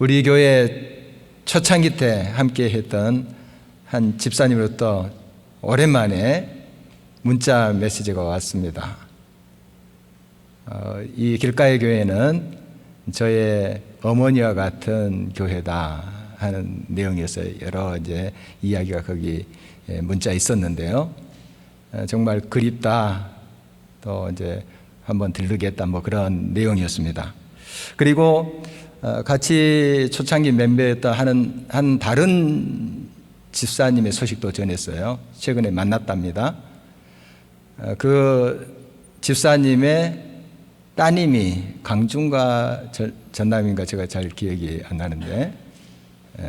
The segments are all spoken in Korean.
우리 교회 초창기 때 함께 했던 한 집사님으로부터 오랜만에 문자 메시지가 왔습니다. 이 길가의 교회는 저의 어머니와 같은 교회다 하는 내용이었어요. 여러 이제 이야기가 거기 문자에 있었는데요. 정말 그립다, 또 이제 한번 들르겠다, 뭐 그런 내용이었습니다. 그리고 같이 초창기 멤버였던 한 다른 집사님의 소식도 전했어요. 최근에 만났답니다. 그 집사님의 따님이 강준가 전남인가 제가 잘 기억이 안 나는데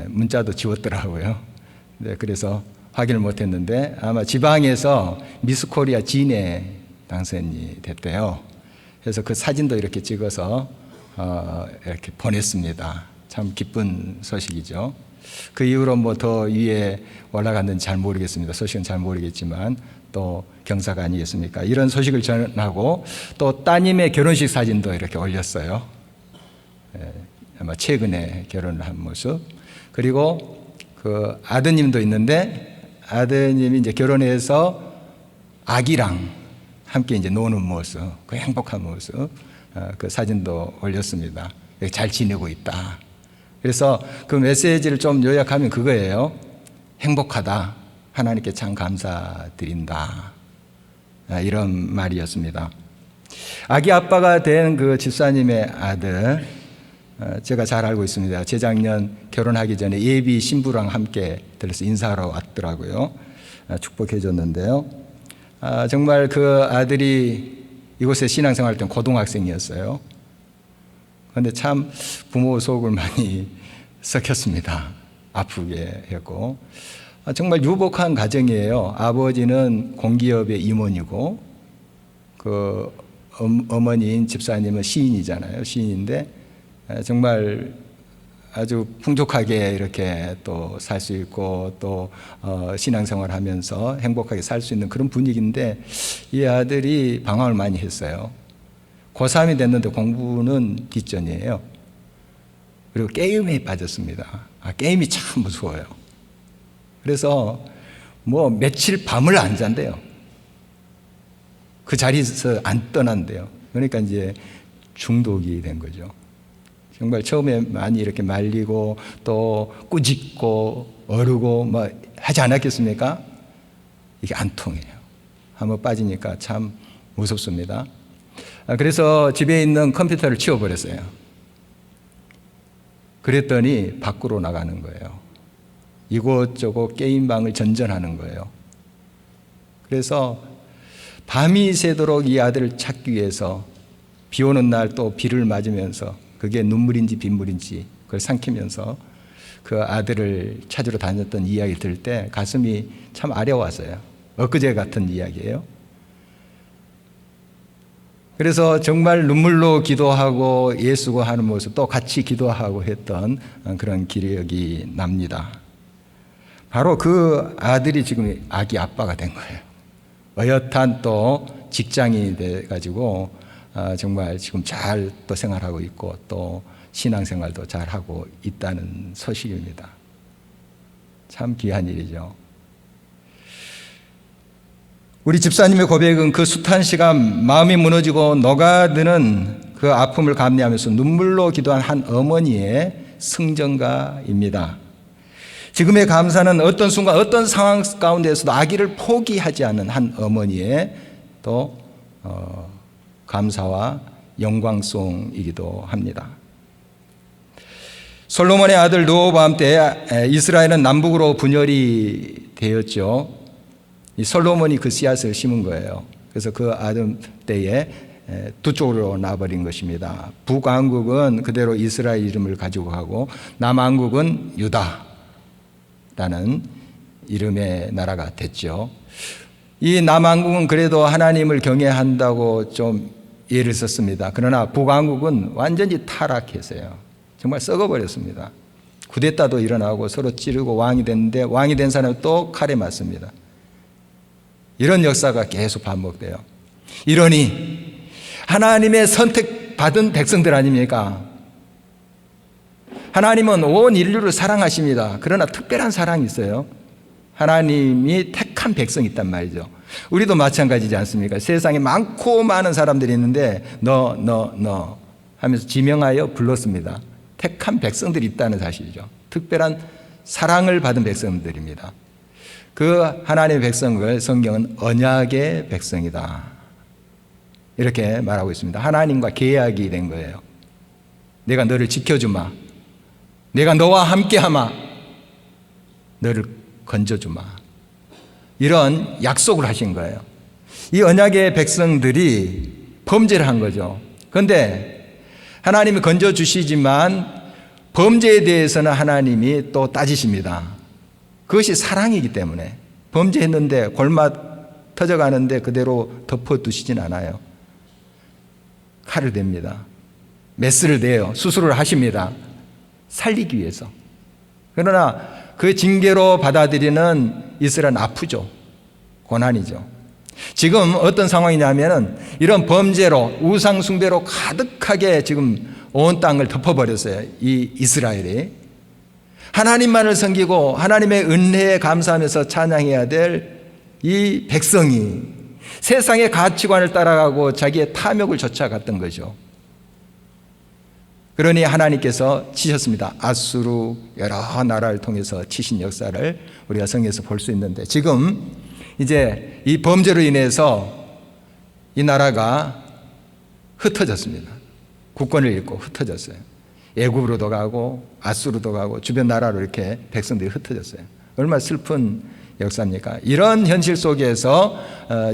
문자도 지웠더라고요. 네, 그래서 확인을 못했는데 아마 지방에서 미스코리아 진해 당선이 됐대요. 그래서 그 사진도 이렇게 찍어서 이렇게 보냈습니다. 참 기쁜 소식이죠. 그 이후로 뭐 더 위에 올라갔는지 잘 모르겠습니다. 소식은 잘 모르겠지만 또 경사가 아니겠습니까? 이런 소식을 전하고 또 따님의 결혼식 사진도 이렇게 올렸어요. 아마 최근에 결혼을 한 모습. 그리고 그 아드님도 있는데 아드님이 이제 결혼해서 아기랑 함께 이제 노는 모습, 그 행복한 모습, 그 사진도 올렸습니다. 잘 지내고 있다. 그래서 그 메시지를 좀 요약하면 그거예요. 행복하다. 하나님께 참 감사드린다. 이런 말이었습니다. 아기 아빠가 된 그 집사님의 아들, 제가 잘 알고 있습니다. 재작년 결혼하기 전에 예비 신부랑 함께 들어서 인사하러 왔더라고요. 축복해 줬는데요. 정말 그 아들이 이곳에 신앙생활 때 고등학생이었어요. 그런데 참 부모 속을 많이 썩혔습니다. 아프게 했고. 정말 유복한 가정이에요. 아버지는 공기업의 임원이고 그 어머니인 집사님은 시인이잖아요. 시인인데 정말 아주 풍족하게 이렇게 또 살 수 있고 또 신앙생활 하면서 행복하게 살 수 있는 그런 분위기인데 이 아들이 방황을 많이 했어요. 고3이 됐는데 공부는 뒷전이에요. 그리고 게임에 빠졌습니다. 게임이 참 무서워요. 그래서 뭐 며칠 밤을 안 잔대요. 그 자리에서 안 떠난대요. 그러니까 이제 중독이 된 거죠. 정말 처음에 많이 이렇게 말리고 또 꾸짖고 어르고 뭐 하지 않았겠습니까? 이게 안 통해요. 한번 빠지니까 참 무섭습니다. 그래서 집에 있는 컴퓨터를 치워버렸어요. 그랬더니 밖으로 나가는 거예요. 이곳저곳 게임방을 전전하는 거예요. 그래서 밤이 새도록 이 아들을 찾기 위해서 비 오는 날 또 비를 맞으면서 그게 눈물인지 빗물인지 그걸 삼키면서 그 아들을 찾으러 다녔던 이야기 들을 때 가슴이 참 아려왔어요. 엊그제 같은 이야기예요. 그래서 정말 눈물로 기도하고 예수고 하는 모습 또 같이 기도하고 했던 그런 기억이 납니다. 바로 그 아들이 지금 아기 아빠가 된 거예요. 어엿한 또 직장인이 돼가지고 정말 지금 잘 또 생활하고 있고 또 신앙생활도 잘 하고 있다는 소식입니다. 참 귀한 일이죠. 우리 집사님의 고백은 그 숱한 시간 마음이 무너지고 녹아드는 그 아픔을 감내하면서 눈물로 기도한 한 어머니의 승전가입니다. 지금의 감사는 어떤 순간 어떤 상황 가운데서도 아기를 포기하지 않는 한 어머니의 또 감사와 영광송이기도 합니다. 솔로몬의 아들 르호보암 때 이스라엘은 남북으로 분열이 되었죠. 이 솔로몬이 그 씨앗을 심은 거예요. 그래서 그 아들 때에 두 쪽으로 나버린 것입니다. 북왕국은 그대로 이스라엘 이름을 가지고 가고 남왕국은 유다라는 이름의 나라가 됐죠. 이 남왕국은 그래도 하나님을 경외한다고 좀 예를 썼습니다. 그러나 북왕국은 완전히 타락했어요. 정말 썩어버렸습니다. 쿠데타도 일어나고 서로 찌르고 왕이 됐는데 왕이 된 사람은 또 칼에 맞습니다. 이런 역사가 계속 반복돼요. 이러니 하나님의 선택받은 백성들 아닙니까? 하나님은 온 인류를 사랑하십니다. 그러나 특별한 사랑이 있어요. 하나님이 택한 백성이 있단 말이죠. 우리도 마찬가지지 않습니까? 세상에 많고 많은 사람들이 있는데 너 하면서 지명하여 불렀습니다. 택한 백성들이 있다는 사실이죠. 특별한 사랑을 받은 백성들입니다. 그 하나님의 백성을 성경은 언약의 백성이다, 이렇게 말하고 있습니다. 하나님과 계약이 된 거예요. 내가 너를 지켜주마, 내가 너와 함께하마, 너를 건져주마, 이런 약속을 하신 거예요. 이 언약의 백성들이 범죄를 한 거죠. 그런데 하나님이 건져주시지만 범죄에 대해서는 하나님이 또 따지십니다. 그것이 사랑이기 때문에. 범죄했는데 골맛 터져가는데 그대로 덮어두시진 않아요. 칼을 댑니다. 메스를 대요. 수술을 하십니다. 살리기 위해서. 그러나 그 징계로 받아들이는 이스라엘은 아프죠. 고난이죠. 지금 어떤 상황이냐면 이런 범죄로, 우상 숭배로 가득하게 지금 온 땅을 덮어버렸어요. 이 이스라엘이. 하나님만을 섬기고 하나님의 은혜에 감사하면서 찬양해야 될 이 백성이 세상의 가치관을 따라가고 자기의 탐욕을 쫓아갔던 거죠. 그러니 하나님께서 치셨습니다. 아수르 여러 나라를 통해서 치신 역사를 우리가 성경에서 볼 수 있는데, 지금 이제 이 범죄로 인해서 이 나라가 흩어졌습니다. 국권을 잃고 흩어졌어요. 애굽으로도 가고 아수르도 가고 주변 나라로 이렇게 백성들이 흩어졌어요. 얼마나 슬픈 역사입니까? 이런 현실 속에서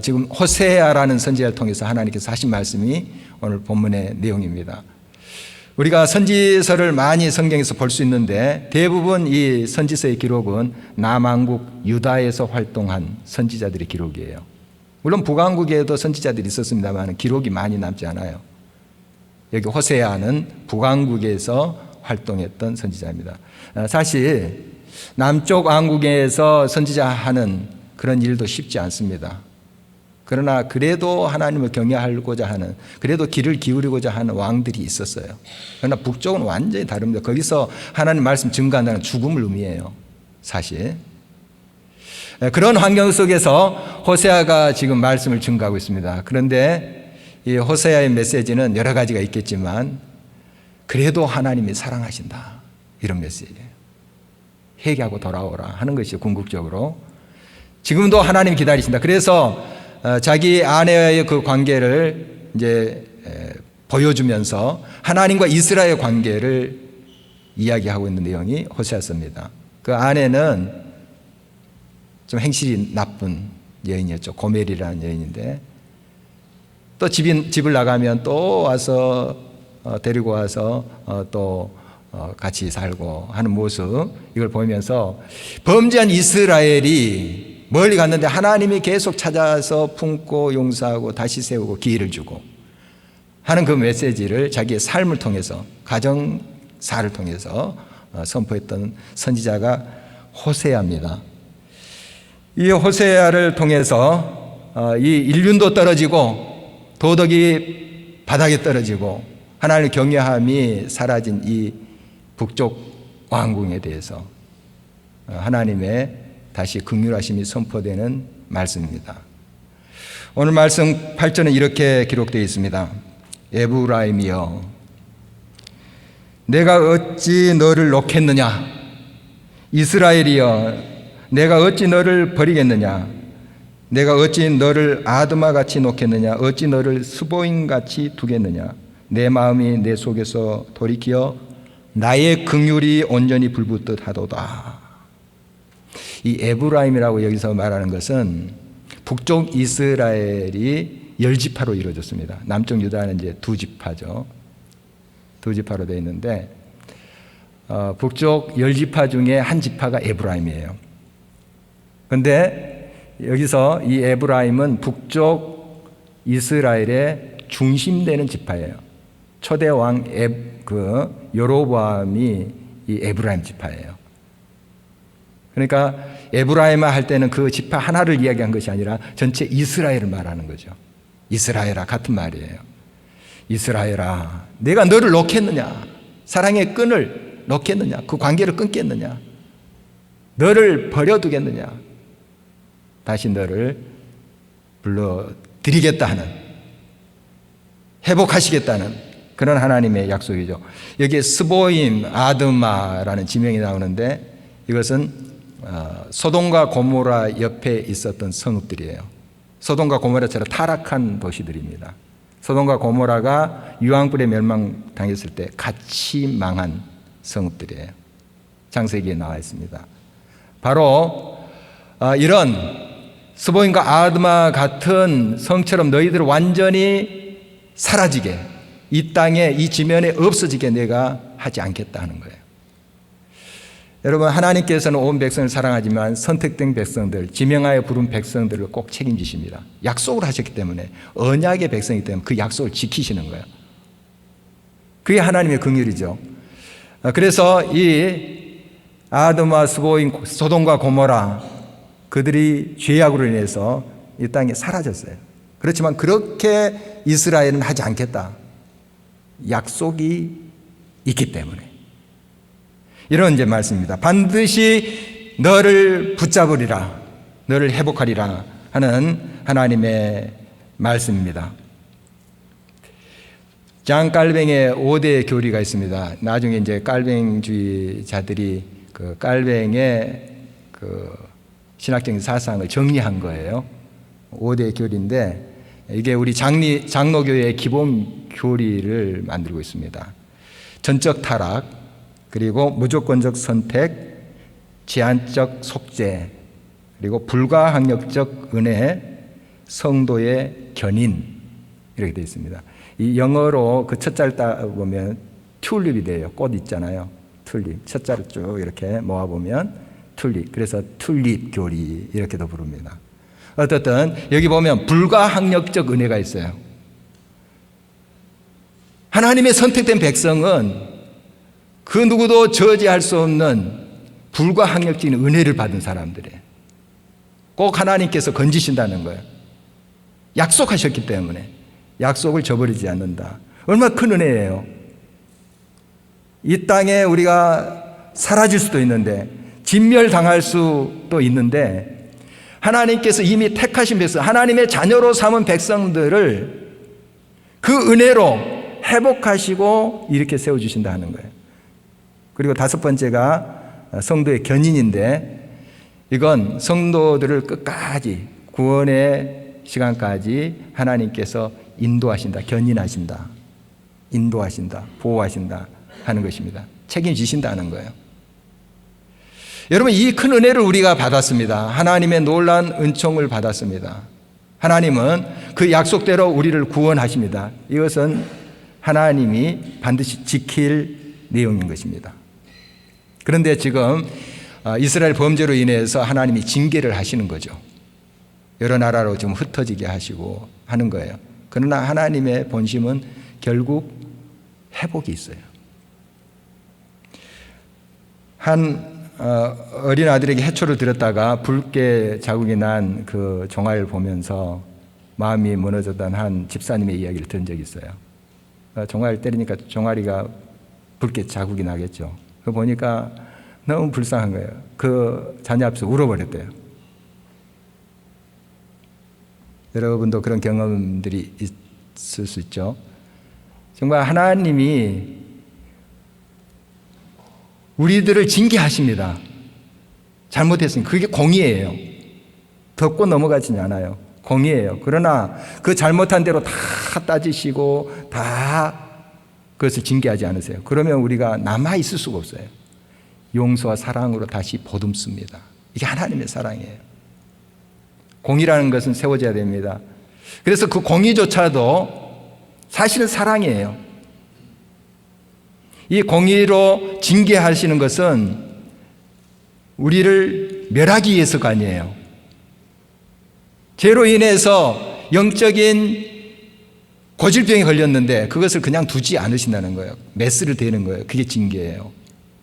지금 호세아라는 선지자를 통해서 하나님께서 하신 말씀이 오늘 본문의 내용입니다. 우리가 선지서를 많이 성경에서 볼 수 있는데 대부분 이 선지서의 기록은 남왕국 유다에서 활동한 선지자들의 기록이에요. 물론 북왕국에도 선지자들이 있었습니다만 기록이 많이 남지 않아요. 여기 호세아는 북왕국에서 활동했던 선지자입니다. 사실 남쪽 왕국에서 선지자하는 그런 일도 쉽지 않습니다. 그러나 그래도 하나님을 경외하고자 하는, 그래도 귀를 기울이고자 하는 왕들이 있었어요. 그러나 북쪽은 완전히 다릅니다. 거기서 하나님 말씀 증거한다는 죽음을 의미해요, 사실. 그런 환경 속에서 호세아가 지금 말씀을 증거하고 있습니다. 그런데 이 호세아의 메시지는 여러 가지가 있겠지만 그래도 하나님이 사랑하신다, 이런 메시지예요. 회개하고 돌아오라 하는 것이 궁극적으로 지금도 하나님 기다리신다. 그래서 자기 아내와의 그 관계를 이제 보여주면서 하나님과 이스라엘 관계를 이야기하고 있는 내용이 호세아서입니다. 그 아내는 좀 행실이 나쁜 여인이었죠. 고멜이라는 여인인데 또 집을 나가면 또 와서 데리고 와서 또 같이 살고 하는 모습, 이걸 보면서 범죄한 이스라엘이 멀리 갔는데 하나님이 계속 찾아서 품고 용서하고 다시 세우고 기회를 주고 하는 그 메시지를 자기의 삶을 통해서, 가정사를 통해서 선포했던 선지자가 호세아입니다. 이 호세아를 통해서 이 인륜도 떨어지고 도덕이 바닥에 떨어지고 하나님의 경외함이 사라진 이 북쪽 왕궁에 대해서 하나님의 다시 긍휼하심이 선포되는 말씀입니다. 오늘 말씀 8절은 이렇게 기록되어 있습니다. 에브라임이여, 내가 어찌 너를 놓겠느냐? 이스라엘이여, 내가 어찌 너를 버리겠느냐? 내가 어찌 너를 아드마같이 놓겠느냐? 어찌 너를 스보임같이 두겠느냐? 내 마음이 내 속에서 돌이키어 나의 긍휼이 온전히 불붙듯 하도다. 이 에브라임이라고 여기서 말하는 것은 북쪽 이스라엘이 10지파로 이루어졌습니다. 남쪽 유다는 이제 2지파죠. 2지파로 되어 있는데 북쪽 10지파 중에 한 지파가 에브라임이에요. 그런데 여기서 이 에브라임은 북쪽 이스라엘의 중심되는 지파예요. 초대 왕 여로보암이 이 에브라임 지파예요. 그러니까 에브라임아 할 때는 그 지파 하나를 이야기한 것이 아니라 전체 이스라엘을 말하는 거죠. 이스라엘아, 같은 말이에요. 이스라엘아, 내가 너를 놓겠느냐? 사랑의 끈을 놓겠느냐? 그 관계를 끊겠느냐? 너를 버려두겠느냐? 다시 너를 불러드리겠다 하는, 회복하시겠다는 그런 하나님의 약속이죠. 여기에 스보임 아드마라는 지명이 나오는데 이것은 소돔과 고모라 옆에 있었던 성읍들이에요. 소돔과 고모라처럼 타락한 도시들입니다. 소돔과 고모라가 유황불에 멸망당했을 때 같이 망한 성읍들이에요. 창세기에 나와 있습니다. 바로 이런 스보임과 아드마 같은 성처럼 너희들을 완전히 사라지게, 이 땅에 이 지면에 없어지게 내가 하지 않겠다 하는 거예요. 여러분, 하나님께서는 온 백성을 사랑하지만 선택된 백성들, 지명하여 부른 백성들을 꼭 책임지십니다. 약속을 하셨기 때문에, 언약의 백성이기 때문에 그 약속을 지키시는 거예요. 그게 하나님의 긍휼이죠. 그래서 이 아드마, 스보임, 소돔과 고모라, 그들이 죄악으로 인해서 이 땅에 사라졌어요. 그렇지만 그렇게 이스라엘은 하지 않겠다. 약속이 있기 때문에. 이런 이제 말씀입니다. 반드시 너를 붙잡으리라, 너를 회복하리라 하는 하나님의 말씀입니다. 장 깔뱅의 5대 교리가 있습니다. 나중에 이제 깔뱅주의자들이 그 깔뱅의 그 신학적인 사상을 정리한 거예요. 5대 교리인데 이게 우리 장로교회의 기본 교리를 만들고 있습니다. 전적 타락, 그리고 무조건적 선택, 제한적 속죄, 그리고 불가항력적 은혜, 성도의 견인, 이렇게 되어 있습니다. 이 영어로 그 첫 자를 따 보면 튤립이 돼요. 꽃 있잖아요. 튤립. 첫 자를 쭉 이렇게 모아보면 튤립. 그래서 튤립 교리 이렇게도 부릅니다. 어떻든 여기 보면 불가항력적 은혜가 있어요. 하나님의 선택된 백성은 그 누구도 저지할 수 없는 불가항력적인 은혜를 받은 사람들이에요. 꼭 하나님께서 건지신다는 거예요. 약속하셨기 때문에 약속을 저버리지 않는다. 얼마나 큰 은혜예요. 이 땅에 우리가 사라질 수도 있는데, 진멸당할 수도 있는데, 하나님께서 이미 택하신 백성, 하나님의 자녀로 삼은 백성들을 그 은혜로 회복하시고 이렇게 세워주신다 하는 거예요. 그리고 다섯 번째가 성도의 견인인데, 이건 성도들을 끝까지 구원의 시간까지 하나님께서 인도하신다, 견인하신다, 인도하신다, 보호하신다 하는 것입니다. 책임지신다는 거예요. 여러분, 이 큰 은혜를 우리가 받았습니다. 하나님의 놀라운 은총을 받았습니다. 하나님은 그 약속대로 우리를 구원하십니다. 이것은 하나님이 반드시 지킬 내용인 것입니다. 그런데 지금 이스라엘 범죄로 인해서 하나님이 징계를 하시는 거죠. 여러 나라로 좀 흩어지게 하시고 하는 거예요. 그러나 하나님의 본심은 결국 회복이 있어요. 한 어린 아들에게 해초를 드렸다가 붉게 자국이 난 그 종아리를 보면서 마음이 무너졌던 한 집사님의 이야기를 들은 적이 있어요. 종아리를 때리니까 종아리가 붉게 자국이 나겠죠. 그거 보니까 너무 불쌍한 거예요. 그 자녀 앞에서 울어버렸대요. 여러분도 그런 경험들이 있을 수 있죠. 정말 하나님이 우리들을 징계하십니다. 잘못했으니 그게 공의예요. 덮고 넘어가지 않아요. 공의예요. 그러나 그 잘못한 대로 다 따지시고 다 그것을 징계하지 않으세요. 그러면 우리가 남아있을 수가 없어요. 용서와 사랑으로 다시 보듬습니다. 이게 하나님의 사랑이에요. 공의라는 것은 세워져야 됩니다. 그래서 그 공의조차도 사실은 사랑이에요. 이 공의로 징계하시는 것은 우리를 멸하기 위해서가 아니에요. 죄로 인해서 영적인 고질병에 걸렸는데 그것을 그냥 두지 않으신다는 거예요. 메스를 대는 거예요. 그게 징계예요.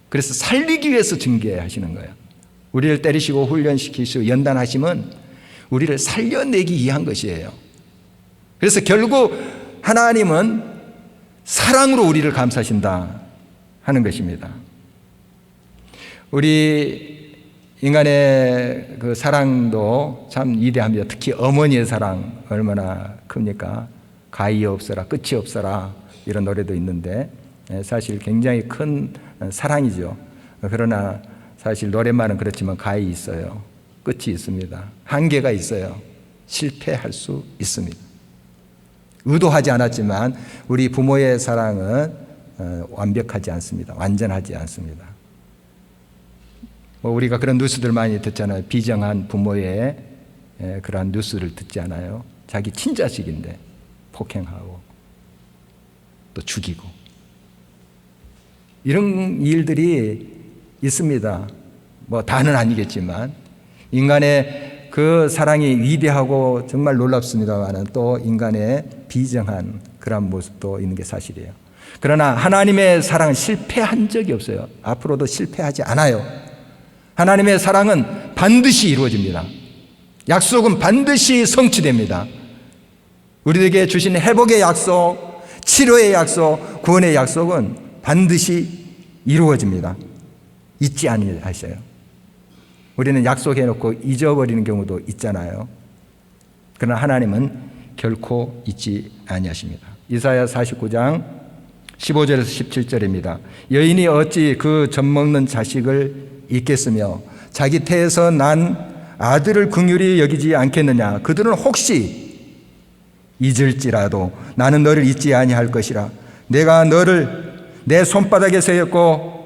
그래서 살리기 위해서 징계하시는 거예요. 우리를 때리시고 훈련시키시고 연단하심은 우리를 살려내기 위한 것이에요. 그래서 결국 하나님은 사랑으로 우리를 감싸신다 하는 것입니다. 우리 인간의 그 사랑도 참 위대합니다. 특히 어머니의 사랑 얼마나 큽니까? 가히 없어라, 끝이 없어라, 이런 노래도 있는데 사실 굉장히 큰 사랑이죠. 그러나 사실 노래만은 그렇지만 가히 있어요. 끝이 있습니다. 한계가 있어요. 실패할 수 있습니다. 의도하지 않았지만 우리 부모의 사랑은 완벽하지 않습니다. 완전하지 않습니다. 우리가 그런 뉴스들 많이 듣잖아요. 비정한 부모의 그러한 뉴스를 듣지 않아요. 자기 친자식인데 폭행하고 또 죽이고 이런 일들이 있습니다. 다는 아니겠지만 인간의 그 사랑이 위대하고 정말 놀랍습니다만 또 인간의 비정한 그런 모습도 있는 게 사실이에요. 그러나 하나님의 사랑은 실패한 적이 없어요. 앞으로도 실패하지 않아요. 하나님의 사랑은 반드시 이루어집니다. 약속은 반드시 성취됩니다. 우리에게 주신 회복의 약속, 치료의 약속, 구원의 약속은 반드시 이루어집니다. 잊지 아니하셔요. 우리는 약속해놓고 잊어버리는 경우도 있잖아요. 그러나 하나님은 결코 잊지 아니하십니다. 이사야 49장 15절에서 17절입니다. 여인이 어찌 그 젖먹는 자식을 잊겠으며 자기 태에서 난 아들을 긍휼히 여기지 않겠느냐. 그들은 혹시 잊을지라도 나는 너를 잊지 아니할 것이라. 내가 너를 내 손바닥에 세웠고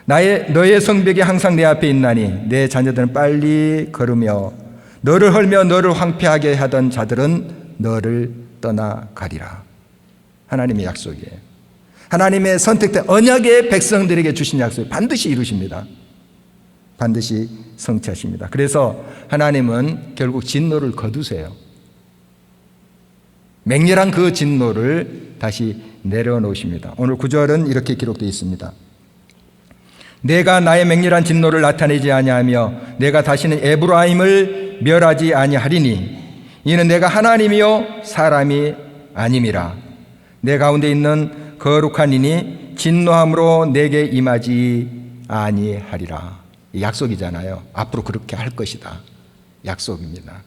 너의 성벽이 항상 내 앞에 있나니 내 자녀들은 빨리 걸으며 너를 헐며 너를 황폐하게 하던 자들은 너를 떠나가리라. 하나님의 약속이에요. 하나님의 선택된 언약의 백성들에게 주신 약속을 반드시 이루십니다. 반드시 성취하십니다. 그래서 하나님은 결국 진노를 거두세요. 맹렬한 그 진노를 다시 내려놓으십니다. 오늘 9절은 이렇게 기록되어 있습니다. 내가 나의 맹렬한 진노를 나타내지 아니하며 내가 다시는 에브라임을 멸하지 아니하리니 이는 내가 하나님이요 사람이 아님이라. 내 가운데 있는 거룩한 이니 진노함으로 내게 임하지 아니하리라. 약속이잖아요. 앞으로 그렇게 할 것이다. 약속입니다.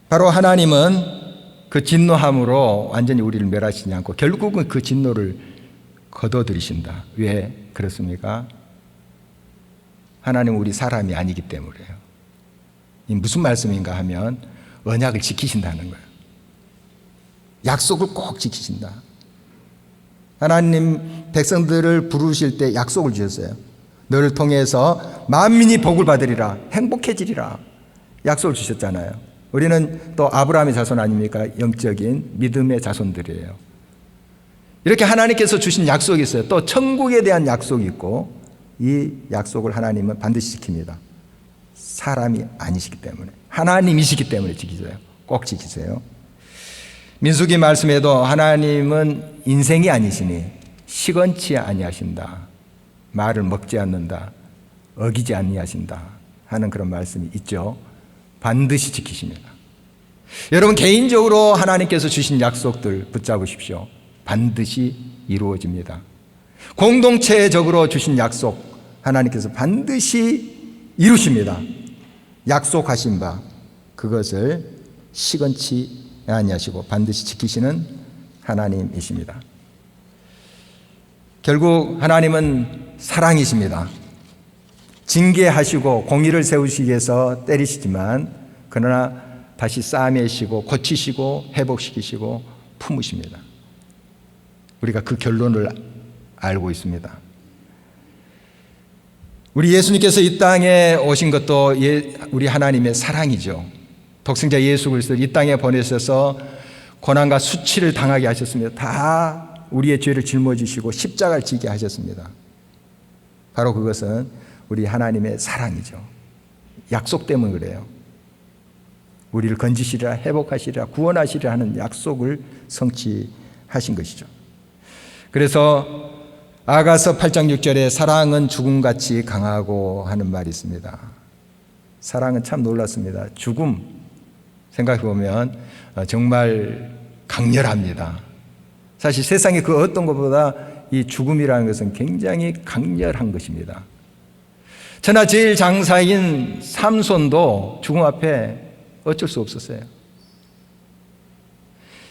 바로 하나님은 그 진노함으로 완전히 우리를 멸하시지 않고 결국은 그 진노를 거둬들이신다. 왜 그렇습니까? 하나님은 우리 사람이 아니기 때문이에요. 이 무슨 말씀인가 하면 언약을 지키신다는 거예요. 약속을 꼭 지키신다. 하나님 백성들을 부르실 때 약속을 주셨어요. 너를 통해서 만민이 복을 받으리라, 행복해지리라 약속을 주셨잖아요. 우리는 또 아브라함의 자손 아닙니까? 영적인 믿음의 자손들이에요. 이렇게 하나님께서 주신 약속이 있어요. 또 천국에 대한 약속이 있고 이 약속을 하나님은 반드시 지킵니다. 사람이 아니시기 때문에, 하나님이시기 때문에 지키세요. 꼭 지키세요. 민수기 말씀에도 하나님은 인생이 아니시니 시건치 아니하신다, 말을 먹지 않는다, 어기지 아니하신다 하는 그런 말씀이 있죠. 반드시 지키십니다. 여러분 개인적으로 하나님께서 주신 약속들 붙잡으십시오. 반드시 이루어집니다. 공동체적으로 주신 약속 하나님께서 반드시 이루십니다. 약속하신 바 그것을 시건치 아니하시고 반드시 지키시는 하나님이십니다. 결국 하나님은 사랑이십니다. 징계하시고 공의를 세우시기 위해서 때리시지만 그러나 다시 싸매시고 고치시고 회복시키시고 품으십니다. 우리가 그 결론을 알고 있습니다. 우리 예수님께서 이 땅에 오신 것도 우리 하나님의 사랑이죠. 독생자 예수 그리스도를 이 땅에 보내셔서 고난과 수치를 당하게 하셨습니다. 다 우리의 죄를 짊어지시고 십자가를 지게 하셨습니다. 바로 그것은 우리 하나님의 사랑이죠. 약속 때문에 그래요. 우리를 건지시리라, 회복하시리라, 구원하시리라 하는 약속을 성취하신 것이죠. 그래서 아가서 8장 6절에 사랑은 죽음같이 강하고 하는 말이 있습니다. 사랑은 참 놀랐습니다. 죽음 생각해 보면 정말 강렬합니다. 사실 세상에 그 어떤 것보다 이 죽음이라는 것은 굉장히 강렬한 것입니다. 천하제일장사인 삼손도 죽음 앞에 어쩔 수 없었어요.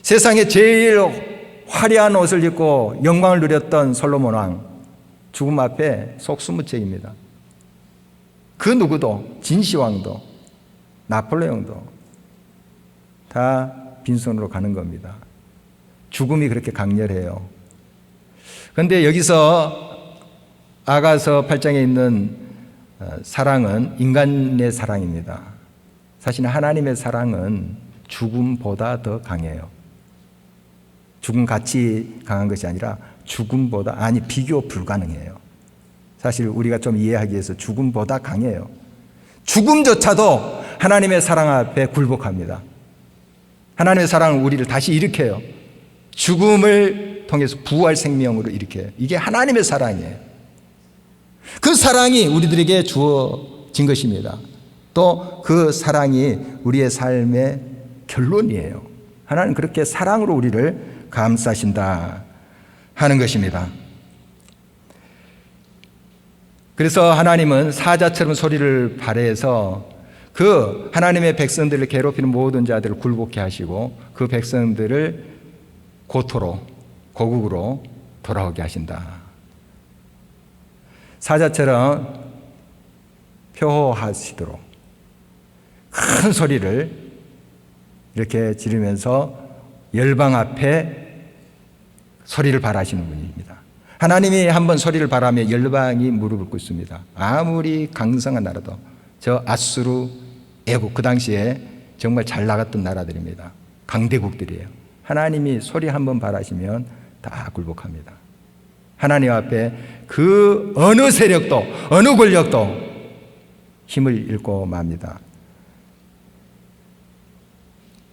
세상에 제일 화려한 옷을 입고 영광을 누렸던 솔로몬 왕, 죽음 앞에 속수무책입니다. 그 누구도, 진시황도, 나폴레옹도 다 빈손으로 가는 겁니다. 죽음이 그렇게 강렬해요. 그런데 여기서 아가서 8장에 있는 사랑은 인간의 사랑입니다. 사실 하나님의 사랑은 죽음보다 더 강해요. 죽음같이 강한 것이 아니라 죽음보다, 아니 비교 불가능해요. 사실 우리가 좀 이해하기 위해서 죽음보다 강해요. 죽음조차도 하나님의 사랑 앞에 굴복합니다. 하나님의 사랑은 우리를 다시 일으켜요. 죽음을 통해서 부활 생명으로 일으켜요. 이게 하나님의 사랑이에요. 그 사랑이 우리들에게 주어진 것입니다. 또 그 사랑이 우리의 삶의 결론이에요. 하나님 그렇게 사랑으로 우리를 감싸신다 하는 것입니다. 그래서 하나님은 사자처럼 소리를 발해서 그 하나님의 백성들을 괴롭히는 모든 자들을 굴복케 하시고 그 백성들을 고토로, 고국으로 돌아오게 하신다. 사자처럼 표호하시도록 큰 소리를 이렇게 지르면서 열방 앞에 소리를 발하시는 분입니다. 하나님이 한번 소리를 발하면 열방이 무릎을 꿇습니다. 아무리 강성한 나라도. 저 아수르, 애국, 그 당시에 정말 잘 나갔던 나라들입니다. 강대국들이에요. 하나님이 소리 한번 발하시면 다 굴복합니다. 하나님 앞에 그 어느 세력도, 어느 권력도 힘을 잃고 맙니다.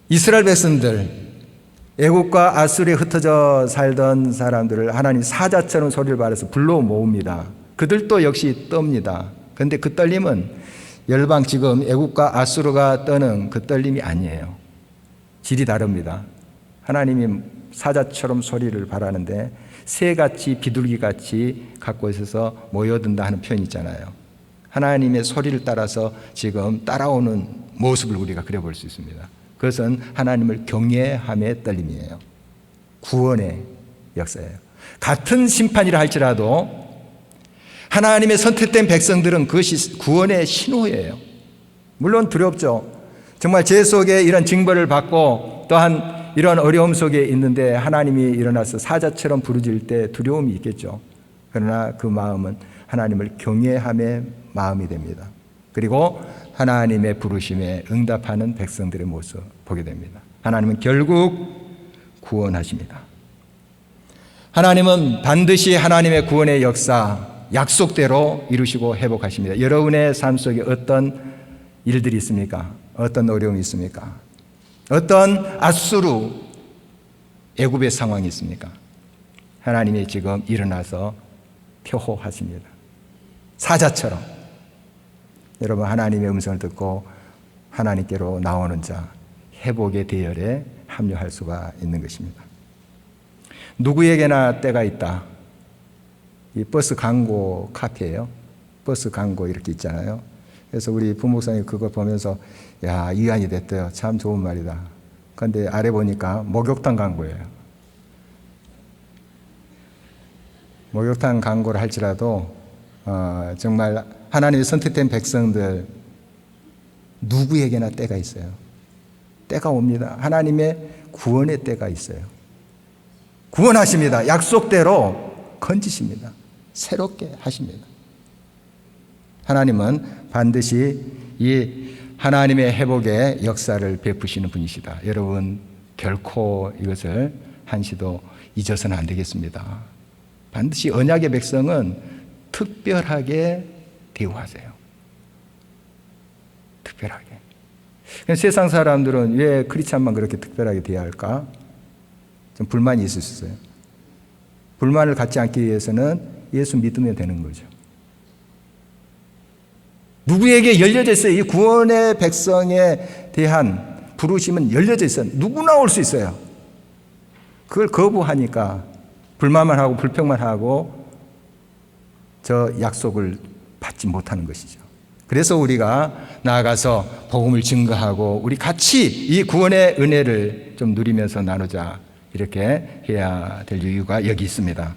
이스라엘 백성들, 애국과 아수르에 흩어져 살던 사람들을 하나님 사자처럼 소리를 발해서 불러 모읍니다. 그들도 역시 떱니다. 그런데 그 떨림은 열방, 지금 애국과 아수르가 떠는 그 떨림이 아니에요. 질이 다릅니다. 하나님이 사자처럼 소리를 발하는데 새같이 비둘기같이 갖고 있어서 모여든다 하는 표현이 있잖아요. 하나님의 소리를 따라서 지금 따라오는 모습을 우리가 그려볼 수 있습니다. 그것은 하나님을 경외함의 떨림이에요. 구원의 역사예요. 같은 심판이라 할지라도 하나님의 선택된 백성들은 그것이 구원의 신호예요. 물론 두렵죠. 정말 죄 속에 이런 징벌을 받고 또한 이런 어려움 속에 있는데 하나님이 일어나서 사자처럼 부르짖을 때 두려움이 있겠죠. 그러나 그 마음은 하나님을 경외함의 마음이 됩니다. 그리고 하나님의 부르심에 응답하는 백성들의 모습 보게 됩니다. 하나님은 결국 구원하십니다. 하나님은 반드시 하나님의 구원의 역사 약속대로 이루시고 회복하십니다. 여러분의 삶 속에 어떤 일들이 있습니까? 어떤 어려움이 있습니까? 어떤 아수르 애굽의 상황이 있습니까? 하나님이 지금 일어나서 표호하십니다. 사자처럼 여러분 하나님의 음성을 듣고 하나님께로 나오는 자, 회복의 대열에 합류할 수가 있는 것입니다. 누구에게나 때가 있다. 이 버스 광고 카페예요. 버스 광고 이렇게 있잖아요. 그래서 우리 부목사님 그거 보면서 야, 이완이 됐대요. 참 좋은 말이다. 그런데 아래 보니까 목욕탕 광고예요. 목욕탕 광고를 할지라도 정말 하나님의 선택된 백성들 누구에게나 때가 있어요. 때가 옵니다. 하나님의 구원의 때가 있어요. 구원하십니다. 약속대로 건지십니다. 새롭게 하십니다. 하나님은 반드시 이 하나님의 회복의 역사를 베푸시는 분이시다. 여러분 결코 이것을 한시도 잊어서는 안 되겠습니다. 반드시 언약의 백성은 특별하게 대우하세요. 특별하게. 세상 사람들은 왜 크리스찬만 그렇게 특별하게 대할까? 좀 불만이 있을 수 있어요. 불만을 갖지 않기 위해서는 예수 믿으면 되는 거죠. 누구에게 열려져 있어요. 이 구원의 백성에 대한 부르심은 열려져 있어요. 누구나 올 수 있어요. 그걸 거부하니까 불만만 하고 불평만 하고 저 약속을 받지 못하는 것이죠. 그래서 우리가 나아가서 복음을 증거하고 우리 같이 이 구원의 은혜를 좀 누리면서 나누자, 이렇게 해야 될 이유가 여기 있습니다.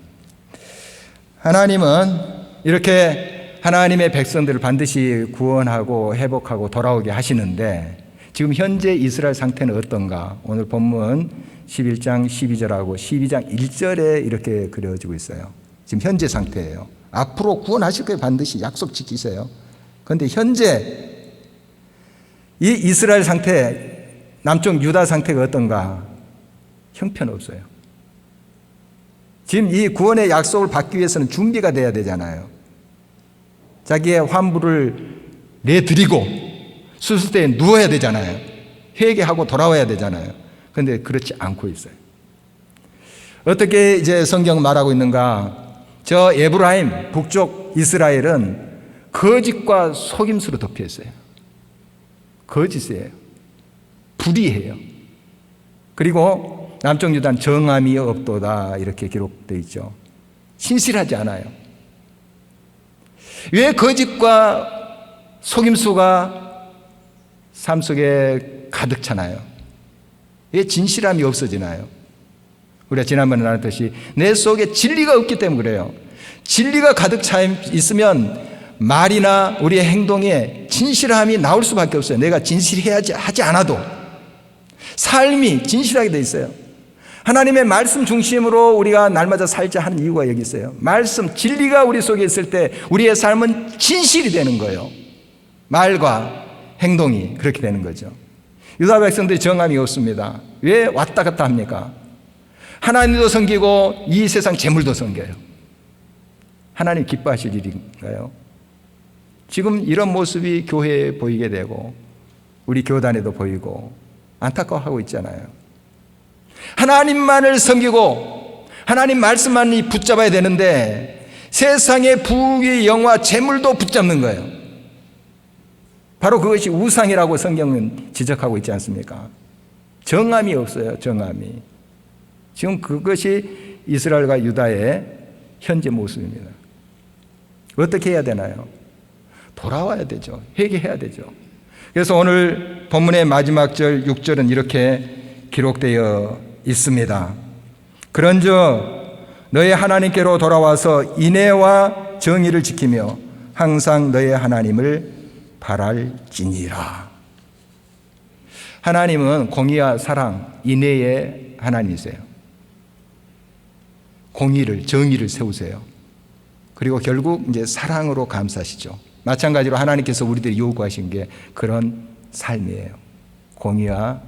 하나님은 이렇게 하나님의 백성들을 반드시 구원하고 회복하고 돌아오게 하시는데, 지금 현재 이스라엘 상태는 어떤가? 오늘 본문 11장 12절하고 12장 1절에 이렇게 그려지고 있어요. 지금 현재 상태예요. 앞으로 구원하실 거예요. 반드시 약속 지키세요. 그런데 현재 이 이스라엘 상태, 남쪽 유다 상태가 어떤가? 형편없어요. 지금 이 구원의 약속을 받기 위해서는 준비가 돼야 되잖아요. 자기의 환부를 내드리고 수술대에 누워야 되잖아요. 회개하고 돌아와야 되잖아요. 그런데 그렇지 않고 있어요. 어떻게 이제 성경 말하고 있는가? 저 에브라임, 북쪽 이스라엘은 거짓과 속임수로 덮여 있어요. 거짓이에요. 불의해요. 그리고 남쪽 유다는 정함이 없도다, 이렇게 기록되어 있죠. 신실하지 않아요. 왜 거짓과 속임수가 삶 속에 가득 차나요? 왜 진실함이 없어지나요? 우리가 지난번에 나눴듯이 내 속에 진리가 없기 때문에 그래요. 진리가 가득 차 있으면 말이나 우리의 행동에 진실함이 나올 수밖에 없어요. 내가 진실해야지 하지 않아도 삶이 진실하게 돼 있어요. 하나님의 말씀 중심으로 우리가 날마다 살자 하는 이유가 여기 있어요. 말씀, 진리가 우리 속에 있을 때 우리의 삶은 진실이 되는 거예요. 말과 행동이 그렇게 되는 거죠. 유다 백성들이 정함이 없습니다. 왜 왔다 갔다 합니까? 하나님도 섬기고 이 세상 재물도 섬겨요. 하나님 기뻐하실 일인가요? 지금 이런 모습이 교회에 보이게 되고 우리 교단에도 보이고 안타까워하고 있잖아요. 하나님만을 섬기고 하나님 말씀만이 붙잡아야 되는데 세상의 부귀 영화 재물도 붙잡는 거예요. 바로 그것이 우상이라고 성경은 지적하고 있지 않습니까? 정함이 없어요. 정함이. 지금 그것이 이스라엘과 유다의 현재 모습입니다. 어떻게 해야 되나요? 돌아와야 되죠. 회개해야 되죠. 그래서 오늘 본문의 마지막 절 6절은 이렇게 기록되어 있습니다. 그런즉 너희 하나님께로 돌아와서 인애와 정의를 지키며 항상 너희 하나님을 바랄지니라. 하나님은 공의와 사랑, 인애의 하나님이세요. 공의를, 정의를 세우세요. 그리고 결국 이제 사랑으로 감싸시죠. 마찬가지로 하나님께서 우리들이 요구하신 게 그런 삶이에요. 공의와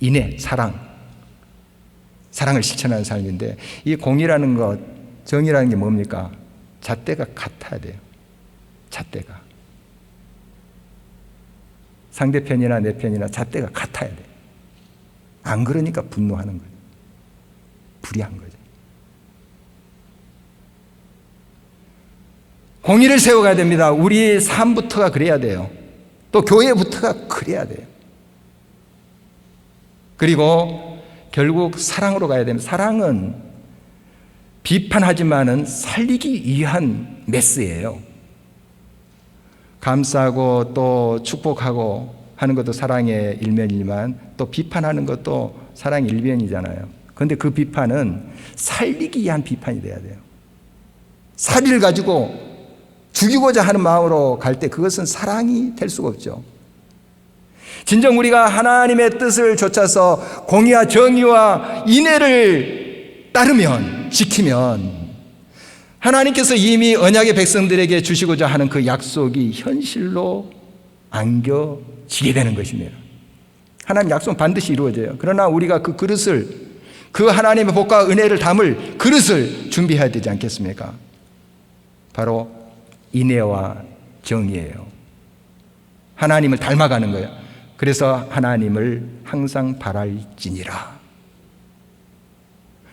인애, 사랑을 실천하는 삶인데, 이 공의라는 것, 정의라는 게 뭡니까? 잣대가 같아야 돼요. 잣대가. 상대편이나 내 편이나 잣대가 같아야 돼요. 안 그러니까 분노하는 거예요. 불의한 거죠. 공의를 세워가야 됩니다. 우리 삶부터가 그래야 돼요. 또 교회부터가 그래야 돼요. 그리고 결국 사랑으로 가야 됩니다. 사랑은 비판하지만은 살리기 위한 메스예요. 감싸고 또 축복하고 하는 것도 사랑의 일면이지만 또 비판하는 것도 사랑의 일면이잖아요. 그런데 그 비판은 살리기 위한 비판이 돼야 돼요. 살리를 가지고 죽이고자 하는 마음으로 갈 때 그것은 사랑이 될 수가 없죠. 진정 우리가 하나님의 뜻을 좇아서 공의와 정의와 인애를 따르면, 지키면 하나님께서 이미 언약의 백성들에게 주시고자 하는 그 약속이 현실로 안겨지게 되는 것입니다. 하나님 약속은 반드시 이루어져요. 그러나 우리가 그 그릇을, 그 하나님의 복과 은혜를 담을 그릇을 준비해야 되지 않겠습니까? 바로 인애와 정의예요. 하나님을 닮아가는 거예요. 그래서 하나님을 항상 바랄지니라.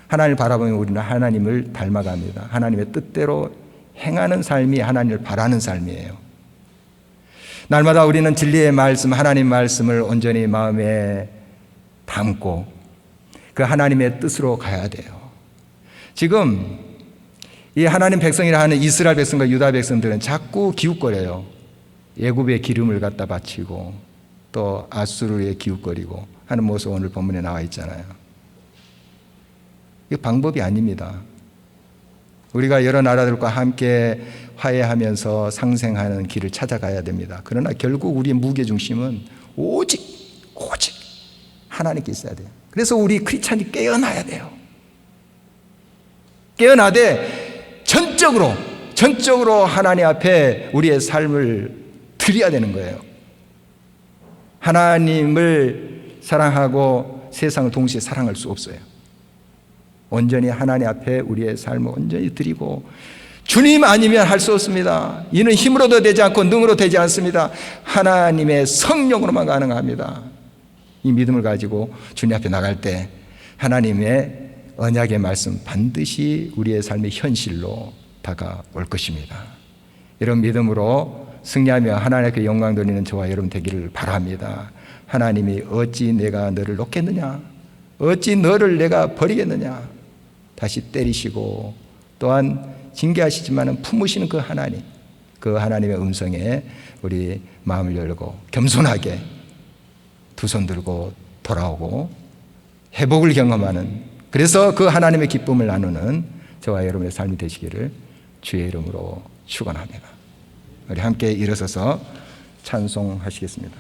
하나님을 바라보면 우리는 하나님을 닮아갑니다. 하나님의 뜻대로 행하는 삶이 하나님을 바라는 삶이에요. 날마다 우리는 진리의 말씀, 하나님 말씀을 온전히 마음에 담고 그 하나님의 뜻으로 가야 돼요. 지금 이 하나님 백성이라 하는 이스라엘 백성과 유다 백성들은 자꾸 기웃거려요. 애굽의 기름을 갖다 바치고 또 아수르에 기웃거리고 하는 모습 오늘 본문에 나와 있잖아요. 이거 방법이 아닙니다. 우리가 여러 나라들과 함께 화해하면서 상생하는 길을 찾아가야 됩니다. 그러나 결국 우리의 무게중심은 오직 하나님께 있어야 돼요. 그래서 우리 크리스찬이 깨어나야 돼요. 깨어나되 전적으로 하나님 앞에 우리의 삶을 드려야 되는 거예요. 하나님을 사랑하고 세상을 동시에 사랑할 수 없어요. 온전히 하나님 앞에 우리의 삶을 온전히 드리고, 주님 아니면 할 수 없습니다. 이는 힘으로도 되지 않고 능으로 되지 않습니다. 하나님의 성령으로만 가능합니다. 이 믿음을 가지고 주님 앞에 나갈 때 하나님의 언약의 말씀 반드시 우리의 삶의 현실로 다가올 것입니다. 이런 믿음으로 승리하며 하나님께 영광 돌리는 저와 여러분 되기를 바랍니다. 하나님이 어찌 내가 너를 놓겠느냐, 어찌 너를 내가 버리겠느냐, 다시 때리시고 또한 징계하시지만 품으시는 그 하나님의 음성에 우리 마음을 열고 겸손하게 두 손 들고 돌아오고 회복을 경험하는, 그래서 그 하나님의 기쁨을 나누는 저와 여러분의 삶이 되시기를 주의 이름으로 축원합니다. 우리 함께 일어서서 찬송하시겠습니다.